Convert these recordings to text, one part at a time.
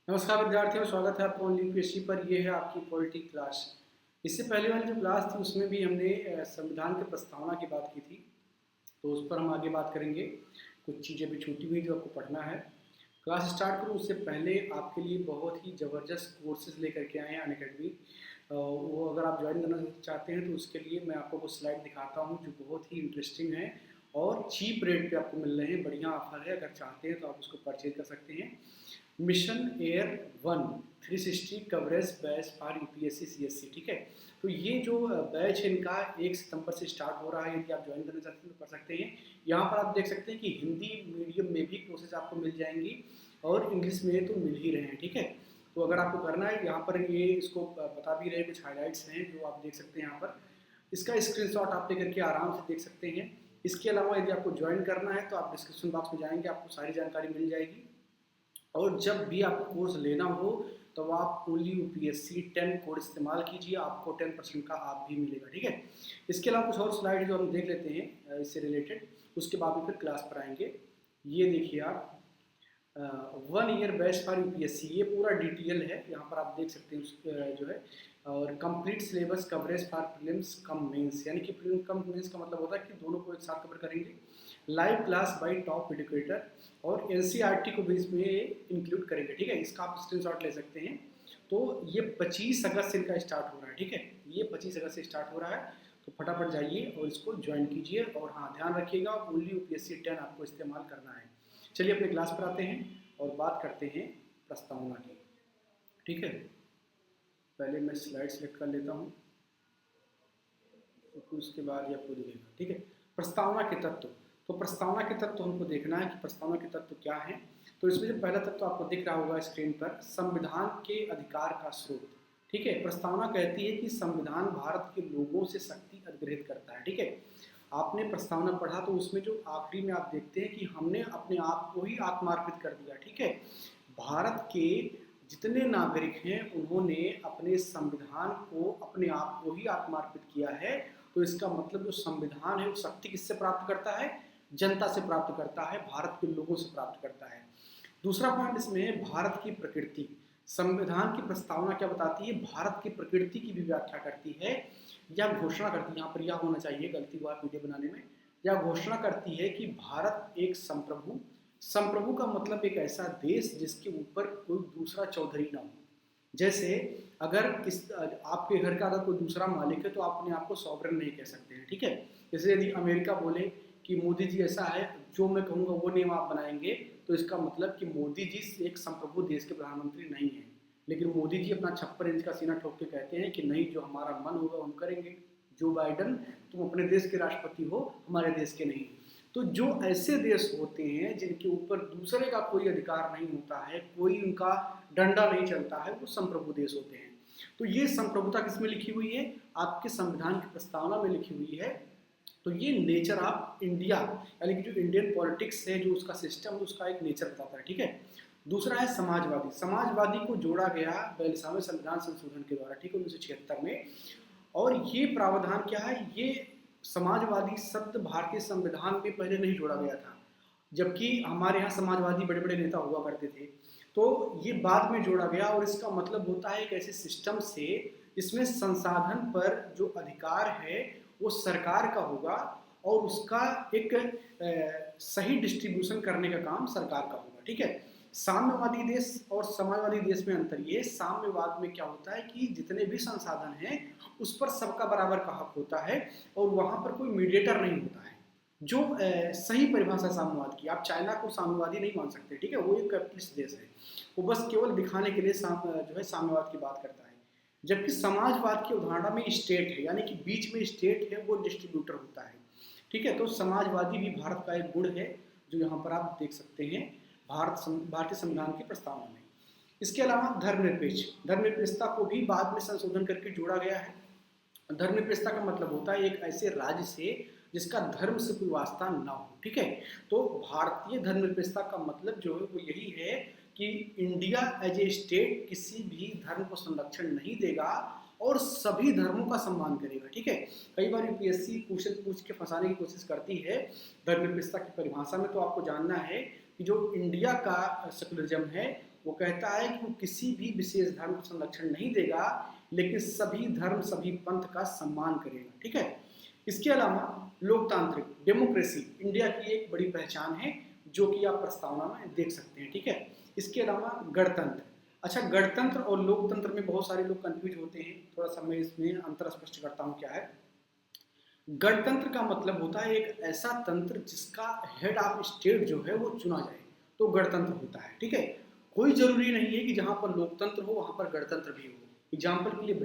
नमस्कार विद्यार्थियों, स्वागत है आपका ओनली यूपीएससी पर। ये है आपकी पॉलिटी क्लास। इससे पहले वाली जो क्लास थी उसमें भी हमने संविधान की प्रस्तावना की बात की थी, तो उस पर हम आगे बात करेंगे। कुछ चीज़ें भी छूटी हुई जो आपको पढ़ना है। क्लास स्टार्ट करूँ उससे पहले आपके लिए बहुत ही ज़बरदस्त कोर्सेज लेकर के आए हैं अनअकैडमी। वो अगर आप ज्वाइन करना चाहते हैं तो उसके लिए मैं आपको कुछ स्लाइड दिखाता हूँ जो बहुत ही इंटरेस्टिंग है और चीप रेट पे आपको मिल रहे हैं। बढ़िया ऑफर है, अगर चाहते हैं तो आप उसको परचेज कर सकते हैं। Mission air one 360 coverage batch for UPSC CSC, ठीक है। तो ये जो बैच है इनका 1 सितंबर से स्टार्ट हो रहा है। यदि आप ज्वाइन करना चाहते हैं तो कर सकते हैं। यहाँ पर आप देख सकते हैं कि हिंदी मीडियम में भी कोर्सेज आपको मिल जाएंगी और इंग्लिश में तो मिल ही रहे हैं, ठीक है। तो अगर आपको करना है, यहाँ पर ये इसको बता भी रहे, कुछ हाईलाइट्स हैं जो आप देख सकते हैं यहाँ पर। इसका स्क्रीनशॉट आप लेकर के आराम से देख सकते हैं। इसके अलावा यदि आपको ज्वाइन करना है तो आप डिस्क्रिप्शन बॉक्स में जाएंगे, आपको सारी जानकारी मिल जाएगी। और जब भी आपको कोर्स लेना हो तो आप ओनली यूपीएससी 10 कोड इस्तेमाल कीजिए, आपको 10% का आप भी मिलेगा, ठीक है। इसके अलावा कुछ और स्लाइड जो हम देख लेते हैं इससे रिलेटेड, उसके बाद में फिर क्लास पर आएंगे। ये देखिए आप 1 ईयर बैच फॉर यूपीएससी, ये पूरा डिटेल है, यहाँ पर आप देख सकते हैं जो है। और complete syllabus coverage for prelims cum mains, यानी कि प्रीलिम कम मेंस का मतलब होता है कि दोनों को एक साथ कवर करेंगे। Live class bye top educator और एनसीईआरटी को भी इसमें इंक्लूड करेंगे, ठीक है। इसका आप स्क्रीनशॉट ले सकते हैं। तो ये 25 अगस्त से इनका स्टार्ट हो रहा है, ठीक है। ये 25 अगस्त से स्टार्ट हो रहा है, तो फटाफट जाइए और इसको ज्वाइन कीजिए। और हाँ, ध्यान रखिएगा ओनली यूपीएससी 10 आपको इस्तेमाल करना है। चलिए अपने क्लास पर आते हैं और बात करते हैं प्रस्तावना की, ठीक है। पहले मैं स्लाइड सेलेक्ट कर लेता हूँ, तो उसके बाद ये आपको दिखेगा, ठीक है। प्रस्तावना के तत्व, तो प्रस्तावना के तत्व हमको देखना है कि प्रस्तावना के तत्व क्या है। तो इसमें जो पहला तत्व आपको दिख रहा होगा स्क्रीन पर, संविधान के अधिकार का स्रोत, ठीक है। प्रस्तावना कहती है कि संविधान भारत के लोगों से शक्ति अधिग्रहित करता है, ठीक है। आपने प्रस्तावना पढ़ा तो उसमें जो आखिरी में आप देखते हैं कि हमने अपने आप को ही आत्मार्पित कर दिया, ठीक है। भारत के जितने नागरिक हैं उन्होंने अपने संविधान को अपने आप को ही आत्मार्पित किया है। तो इसका मतलब जो संविधान है वो शक्ति किससे प्राप्त करता है? जनता से प्राप्त करता है, भारत के लोगों से प्राप्त करता है। दूसरा पॉइंट इसमें है भारत की प्रकृति। संविधान की प्रस्तावना क्या बताती है? भारत की प्रकृति की भी व्याख्या करती है या घोषणा करती है, यहाँ पर यह होना चाहिए, गलती हुआ वीडियो बनाने में। या घोषणा करती है कि भारत एक संप्रभु, संप्रभु का मतलब एक ऐसा देश जिसके ऊपर कोई दूसरा चौधरी ना हो। जैसे अगर आपके घर का अगर कोई दूसरा मालिक है तो आप अपने आप को सॉवरेन नहीं कह सकते हैं, ठीक है। जैसे यदि अमेरिका बोले कि मोदी जी ऐसा है, जो मैं कहूँगा वो नियम आप बनाएंगे, तो इसका मतलब कि मोदी जी एक संप्रभु देश के प्रधानमंत्री नहीं है। लेकिन मोदी जी अपना 56 इंच का सीना ठोक के कहते हैं कि नहीं, जो हमारा मन होगा हम करेंगे। जो बाइडन, तुम अपने देश के राष्ट्रपति हो, हमारे देश के नहीं। तो जो ऐसे देश होते हैं जिनके ऊपर दूसरे का कोई अधिकार नहीं होता है, कोई उनका डंडा नहीं चलता है, वो संप्रभु देश होते हैं। तो ये संप्रभुता किसमें लिखी हुई है? आपके संविधान की प्रस्तावना में लिखी हुई है। तो ये नेचर ऑफ इंडिया, यानी कि जो इंडियन पॉलिटिक्स है, जो उसका सिस्टम, उसका एक नेचर बताता है, ठीक है। दूसरा है समाजवादी। समाजवादी को जोड़ा गया 42वें संविधान संशोधन के द्वारा, ठीक है, 1976 में। और ये प्रावधान क्या है? ये समाजवादी शब्द भारतीय संविधान में पहले नहीं जोड़ा गया था, जबकि हमारे यहाँ समाजवादी बड़े बड़े नेता हुआ करते थे। तो ये बाद में जोड़ा गया और इसका मतलब होता है एक ऐसे सिस्टम से जिसमें संसाधन पर जो अधिकार है वो सरकार का होगा और उसका एक सही डिस्ट्रीब्यूशन करने का काम सरकार का होगा, ठीक है। साम्यवादी देश और समाजवादी देश में अंतर ये, साम्यवाद में क्या होता है कि जितने भी संसाधन हैं उस पर सबका बराबर का हक होता है और वहाँ पर कोई मीडिएटर नहीं होता है। जो सही परिभाषा साम्यवाद की, आप चाइना को साम्यवादी नहीं मान सकते, ठीक है, वो एक कैपिटलिस्ट देश है। वो बस केवल दिखाने के लिए जो है साम्यवाद की बात करता है। जबकि समाजवाद की अवधारणा में स्टेट है, यानी कि बीच में स्टेट है, वो डिस्ट्रीब्यूटर होता है, ठीक है। तो समाजवादी भी भारत का एक गुण है जो यहाँ पर आप देख सकते हैं भारतीय संविधान की प्रस्तावना में। इसके अलावा धर्मनिरपेक्ष, धर्मनिरपेक्षता को भी बाद में संशोधन करके जोड़ा गया है। धर्मनिरपेक्षता का मतलब होता है एक ऐसे राज्य से जिसका धर्म से कोई वास्ता ना हो, ठीक है। तो भारतीय धर्मनिरपेक्षता का मतलब जो है वो यही है कि इंडिया एज ए स्टेट किसी भी धर्म को संरक्षण नहीं देगा और सभी धर्मों का सम्मान करेगा, ठीक है। कई बार यूपीएससी क्वेश्चन पूछ के फंसाने की कोशिश करती है धर्मनिरपेक्षता की परिभाषा में, तो आपको जानना है कि जो इंडिया का सेकुलरिज्म है वो कहता है कि वो किसी भी विशेष धर्म को संरक्षण नहीं देगा, लेकिन सभी धर्म सभी पंथ का सम्मान करेगा, ठीक है। इसके अलावा लोकतांत्रिक डेमोक्रेसी इंडिया की एक बड़ी पहचान है, जो कि आप प्रस्तावना में देख सकते हैं, ठीक है। इसके अलावा गणतंत्र। अच्छा, गणतंत्र और लोकतंत्र में बहुत सारे लोग कंफ्यूज होते हैं, थोड़ा सा मैं इसमें अंतर स्पष्ट करता हूँ क्या है। गणतंत्र का मतलब होता है एक ऐसा तंत्र जिसका हेड ऑफ स्टेट जो है वो चुना जाए, तो गणतंत्र होता है, ठीक है। कोई जरूरी नहीं है कि जहां पर लोकतंत्र हो वहां पर गणतंत्र भी हो। एग्जाम्पल के लिए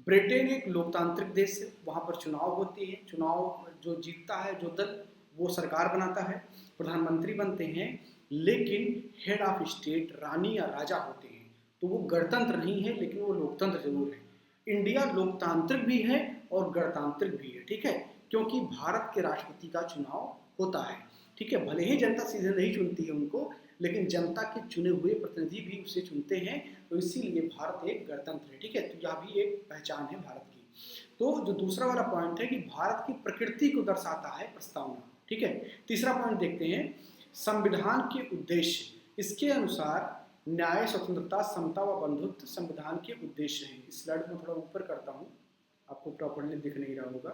ब्रिटेन एक लोकतांत्रिक देश है, वहां पर चुनाव होते हैं, चुनाव जो जीतता है जो दल वो सरकार बनाता है, प्रधानमंत्री बनते हैं, लेकिन हेड ऑफ स्टेट रानी या राजा होते हैं। तो वो गणतंत्र नहीं है, लेकिन वो लोकतंत्र जरूर है। इंडिया लोकतांत्रिक भी है और गणतांत्रिक भी है, ठीक है, क्योंकि भारत के राष्ट्रपति का चुनाव होता है, ठीक है। भले ही जनता सीधे नहीं चुनती है उनको, लेकिन जनता के चुने हुए प्रतिनिधि भी उसे चुनते हैं, तो इसीलिए भारत एक गणतंत्र है, ठीक है। तो यह भी एक पहचान है भारत की। तो जो दूसरा वाला पॉइंट है कि भारत की प्रकृति को दर्शाता है प्रस्तावना, ठीक है। तीसरा पॉइंट देखते हैं, संविधान के उद्देश्य। इसके अनुसार न्याय, स्वतंत्रता, समता व बंधुत्व संविधान के उद्देश्य हैं। इस स्लाइड को थोड़ा ऊपर करता हूँ, आपको प्रॉपर्ली दिख नहीं रहा होगा,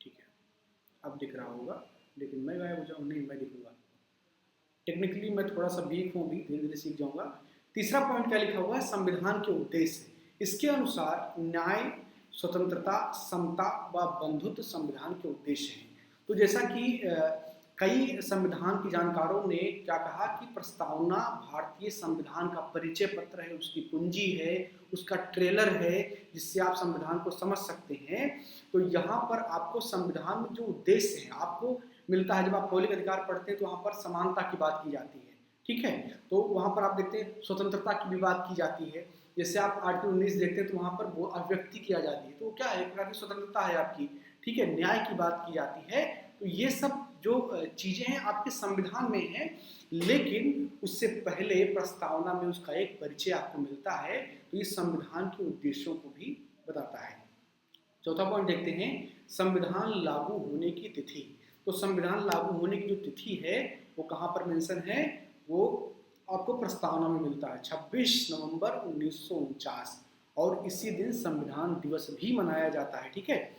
ठीक है, अब दिख रहा होगा, लेकिन मैं गायब हो जाऊँ, नहीं मैं दिखूंगा। टेक्निकली मैं थोड़ा सा वीक हूँ, अभी धीरे धीरे सीख जाऊंगा। तीसरा पॉइंट क्या लिखा हुआ है, संविधान के उद्देश्य। इसके अनुसार न्याय, स्वतंत्रता, समता व बंधुत्व संविधान के उद्देश्य हैं। तो जैसा कि कई संविधान की जानकारों ने क्या कहा कि प्रस्तावना भारतीय संविधान का परिचय पत्र है, उसकी कुंजी है, उसका ट्रेलर है, जिससे आप संविधान को समझ सकते हैं। तो यहाँ पर आपको संविधान में जो उद्देश्य है आपको मिलता है। जब आप मौलिक अधिकार पढ़ते हैं तो वहाँ पर समानता की बात की जाती है, ठीक है। तो वहाँ पर आप देखते हैं स्वतंत्रता की भी बात की जाती है। जैसे आप आर्टिकल 19 देखते हैं तो वहाँ पर वो अभिव्यक्ति किया जाती है, तो क्या है, एक प्रकार की स्वतंत्रता है आपकी, ठीक है। न्याय की बात की जाती है। तो ये सब जो चीजें हैं आपके संविधान में हैं, लेकिन उससे पहले प्रस्तावना में उसका एक परिचय आपको मिलता है, तो ये संविधान के उद्देश्यों को भी बताता है। चौथा पॉइंट देखते हैं, संविधान लागू होने की तिथि। तो संविधान लागू होने की जो तिथि है वो कहाँ पर मेंशन है, वो आपको प्रस्तावना में मिलता है 26 नवंबर 1949, और इसी दिन संविधान दिवस भी मनाया जाता है, ठीक है।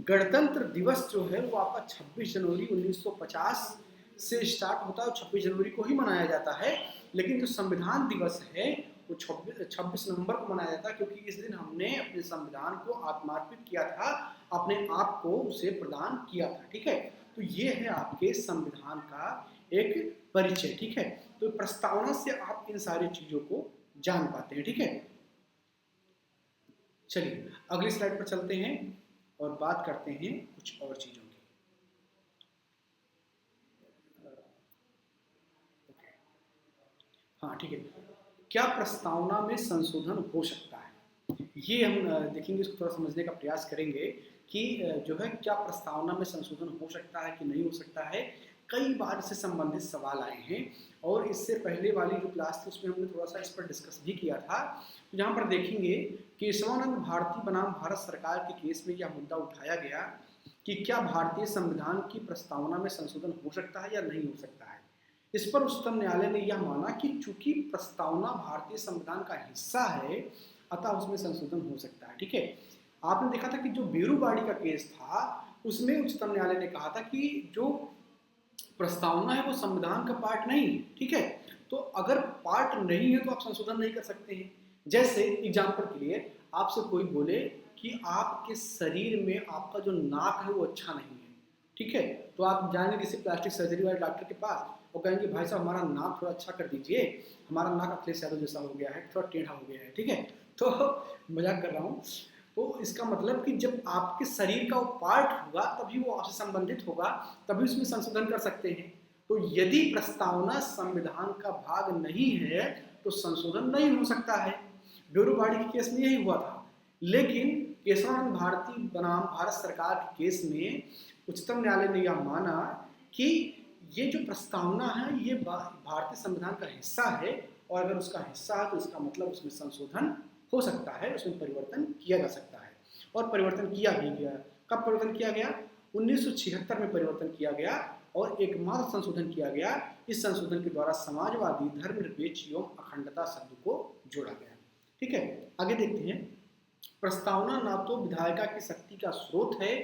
गणतंत्र दिवस जो है वो आपका 26 जनवरी 1950 से स्टार्ट होता है और 26 जनवरी को ही मनाया जाता है, लेकिन जो संविधान दिवस है वो 26 नवंबर को मनाया जाता है, क्योंकि इस दिन हमने अपने संविधान को आत्मार्पित किया था, अपने आप को उसे प्रदान किया था, ठीक है। तो ये है आपके संविधान का एक परिचय, ठीक है। तो प्रस्तावना से आप इन सारी चीजों को जान पाते हैं, ठीक है। चलिए अगली स्लाइड पर चलते हैं और बात करते हैं कुछ और चीजों की। हाँ ठीक है, क्या प्रस्तावना में संशोधन हो सकता है, ये हम देखेंगे, इसको थोड़ा समझने का प्रयास करेंगे कि जो है क्या प्रस्तावना में संशोधन हो सकता है कि नहीं हो सकता है। कई बार इससे संबंधित सवाल आए हैं, और इससे पहले वाली जो क्लास थी उसमें हमने थोड़ा सा इस पर डिस्कस भी किया था। तो यहाँ पर देखेंगे केशवानंद भारती बनाम भारत सरकार के केस में यह मुद्दा उठाया गया कि क्या भारतीय संविधान की प्रस्तावना में संशोधन हो सकता है या नहीं हो सकता है। इस पर उच्चतम न्यायालय ने यह माना कि चूंकि प्रस्तावना भारतीय संविधान का हिस्सा है, अतः उसमें संशोधन हो सकता है, ठीक है। आपने देखा था कि जो बेरूबाड़ी का केस था उसमें उच्चतम न्यायालय ने कहा था कि जो प्रस्तावना है वो संविधान का पार्ट नहीं है, ठीक है। तो अगर पार्ट नहीं है तो आप संशोधन नहीं कर सकते हैं। जैसे एग्जाम्पल के लिए आपसे कोई बोले कि आपके शरीर में आपका जो नाक है वो अच्छा नहीं है, ठीक है। तो आप जाएंगे किसी प्लास्टिक सर्जरी वाले डॉक्टर के पास, वो कहेंगे भाई साहब हमारा नाक थोड़ा अच्छा कर दीजिए, हमारा नाक अखिलेश यादव जैसा हो गया है, थोड़ा टेढ़ा हो गया है, ठीक है। तो मजाक कर रहा हूँ। तो इसका मतलब कि जब आपके शरीर का वो पार्ट होगा तभी वो आपसे संबंधित होगा, तभी उसमें संशोधन कर सकते हैं। तो यदि प्रस्तावना संविधान का भाग नहीं है तो संशोधन नहीं हो सकता है। बेरूबाड़ी के केस में यही हुआ था, लेकिन केशवानंद भारती बनाम भारत सरकार के केस में उच्चतम न्यायालय ने यह माना कि ये जो प्रस्तावना है ये भारतीय संविधान का हिस्सा है, और अगर उसका हिस्सा है तो इसका मतलब उसमें संशोधन हो सकता है, उसमें परिवर्तन किया जा सकता है, और परिवर्तन किया भी गया। कब परिवर्तन किया गया, 1976 में परिवर्तन किया गया और एकमात्र संशोधन किया गया। इस संशोधन के द्वारा समाजवादी, धर्मनिरपेक्ष एवं अखंडता शब्द को जोड़ा गया। ठीक है, आगे देखते हैं। प्रस्तावना ना तो विधायिका की शक्ति का स्रोत है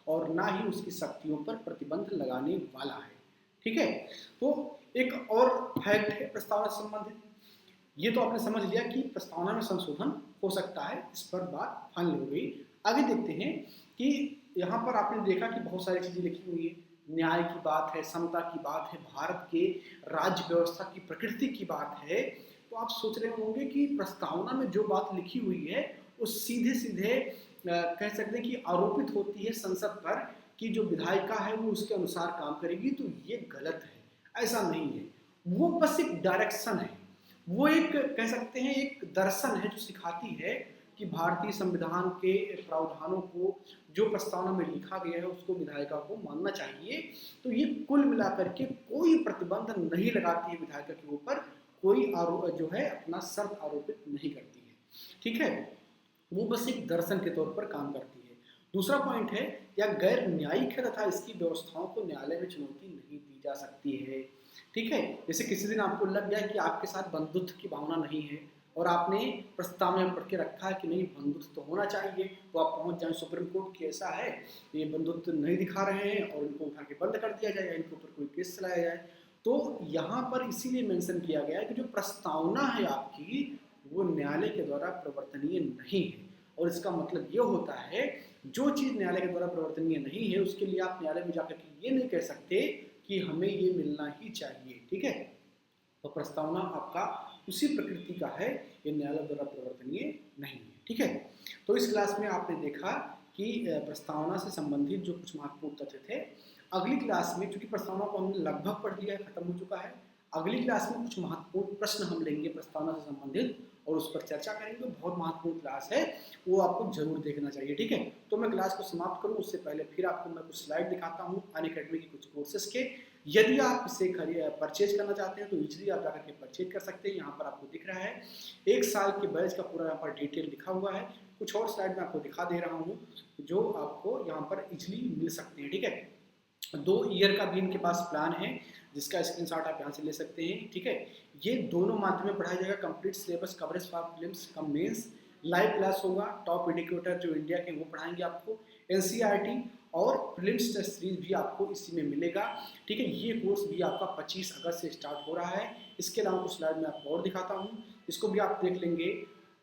और ना ही उसकी शक्तियों पर प्रतिबंध लगाने वाला है। ठीक है, तो एक और फैक्ट है प्रस्तावना से संबंधित। ये तो आपने समझ लिया कि प्रस्तावना में संशोधन हो सकता है, इस पर बात फाइनल हो गई। आगे देखते हैं कि यहाँ पर आपने देखा कि बहुत सारी चीजें लिखी हुई है। न्याय की बात है, समता की बात है, भारत के राज्य व्यवस्था की प्रकृति की बात है। तो आप सोच रहे होंगे कि प्रस्तावना में जो बात लिखी हुई है वो सीधे सीधे कह सकते हैं कि आरोपित होती है संसद पर कि जो विधायिका है वो उसके अनुसार काम करेगी। तो ये गलत है, ऐसा नहीं है। वो बस एक डायरेक्शन है, वो एक कह सकते हैं एक दर्शन है जो सिखाती है कि भारतीय संविधान के प्रावधानों को जो प्रस्तावना में लिखा गया है उसको विधायिका को मानना चाहिए। तो ये कुल मिलाकर के कोई प्रतिबंध नहीं लगाती है विधायिका के ऊपर, कोई आरोप जो है अपना शर्त आरोपित नहीं करती है। ठीक है, वो बस एक दर्शन के तौर पर काम करती है। दूसरा पॉइंट है, या गैर न्यायिक है तथा इसकी व्यवस्थाओं को न्यायालय में चुनौती नहीं दी जा सकती है। ठीक है, जैसे किसी दिन आपको लग गया कि आपके साथ बंधुत्व की भावना नहीं है और आपने प्रस्ताव में पढ़ के रखा है कि नहीं बंधुत्व तो होना चाहिए, तो आप पहुंच जाए सुप्रीम कोर्ट की ऐसा है ये बंधुत्व नहीं दिखा रहे हैं और इनको उठा के बंद कर दिया जाए या इनके ऊपर कोई केस चलाया जाए। तो यहाँ पर इसीलिए मेंशन किया गया है कि जो प्रस्तावना है आपकी वो न्यायालय के द्वारा प्रवर्तनीय नहीं है। और इसका मतलब ये होता है जो चीज़ न्यायालय के द्वारा प्रवर्तनीय नहीं है उसके लिए आप न्यायालय में जाकर के ये नहीं कह सकते कि हमें ये मिलना ही चाहिए। ठीक है, तो प्रस्तावना आपका उसी प्रकृति का है, ये न्यायालय द्वारा प्रवर्तनीय नहीं है। ठीक है, तो इस क्लास में आपने देखा कि प्रस्तावना से संबंधित जो कुछ महत्वपूर्ण तथ्य थे। अगली क्लास में, चूंकि प्रस्तावना को हमने लगभग पढ़ लिया है, खत्म हो चुका है, अगली क्लास में कुछ महत्वपूर्ण प्रश्न हम लेंगे प्रस्तावना से संबंधित और उस पर चर्चा करेंगे। बहुत महत्वपूर्ण क्लास है, वो आपको जरूर देखना चाहिए। ठीक है, तो मैं क्लास को समाप्त करूं उससे पहले फिर आपको मैं कुछ स्लाइड दिखाता हूं अनअकैडमी के कुछ कोर्सेज के। यदि आप इसे परचेज करना चाहते हैं तो इजीली आप जाकर के परचेज कर सकते हैं। यहाँ पर आपको दिख रहा है 1 साल के बैच का पूरा यहाँ पर डिटेल लिखा हुआ है। कुछ और स्लाइड में आपको दिखा दे रहा हूँ जो आपको यहाँ पर इजीली मिल सकते हैं। ठीक है, 2 ईयर का भी इनके पास प्लान है जिसका स्क्रीनशॉट आप यहाँ से ले सकते हैं। ठीक है, ये दोनों माध्यम में पढ़ाया जाएगा, complete syllabus coverage for prelims cum mains, live class होगा, टॉप एजुकेटर जो इंडिया के वो पढ़ाएंगे आपको, एनसीईआरटी और प्रीलिम्स टेस्ट सीरीज भी आपको इसी में मिलेगा। ठीक है, ये कोर्स भी आपका 25 अगस्त से स्टार्ट हो रहा है। इसके अलावा कुछ स्लाइड में आपको और दिखाता हूँ, इसको भी आप देख लेंगे।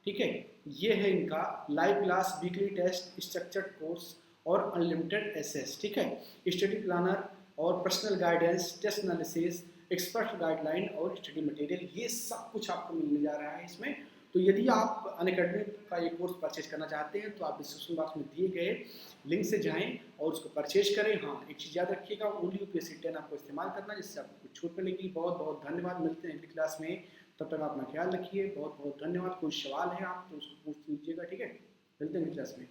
ठीक है, ये है इनका live class, weekly test, structured course और अनलिमिटेड एसेस। ठीक है, स्टडी प्लानर और personal guidance, test analysis, expert guideline और स्टडी मटेरियल, ये सब कुछ आपको मिलने जा रहा है इसमें। तो यदि आप अनअकैडमी का ये कोर्स परचेज करना चाहते हैं तो आप डिस्क्रिप्शन बॉक्स में दिए गए लिंक से जाएं और उसको परचेज करें। हाँ, एक चीज़ याद रखिएगा, ओनली यूपीएससी 10 आपको इस्तेमाल करना है, जिससे आपको कुछ छूट मिलेगी। बहुत बहुत धन्यवाद, मिलते हैं अगली क्लास में, तब तक अपना ख्याल रखिए। बहुत बहुत धन्यवाद। कोई सवाल है आप तो उसको पूछ लीजिएगा। ठीक है, मिलते हैं अगली क्लास में।